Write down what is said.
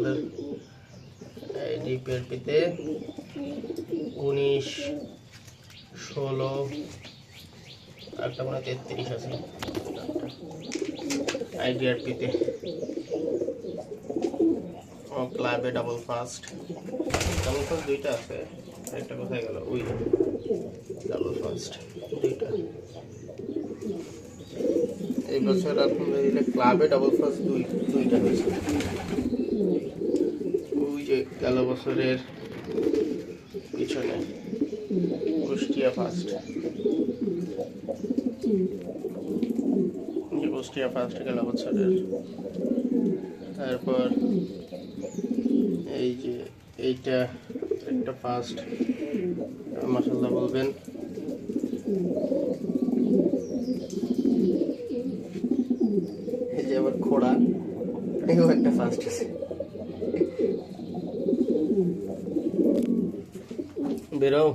আমাদের ডিপিআরপিতে 19, 16 একটা মানে 33 আছে আইডিআরপিতে। ক্লাবে ডাবল ফার্স্ট দুইটা আছে, একটা কোথায় গেল? ওই ডাবল ফার্স্ট দুইটা। এই বছর আলহামদুলিল্লাহ ক্লাবে ডাবল ফার্স্ট দুইটা হয়েছে। ওই যে গেল বছরের পিছনে কুষ্টিয়া ফার্স্ট, কুষ্টিয়া ফার্স্ট গেল বছরের। তারপর এই যে এইটা একটা ফার্স্ট, মাশাআল্লাহ বলবেন। এই যে আবার খোড়া, এও একটা ফার্স্ট আছে। বেরো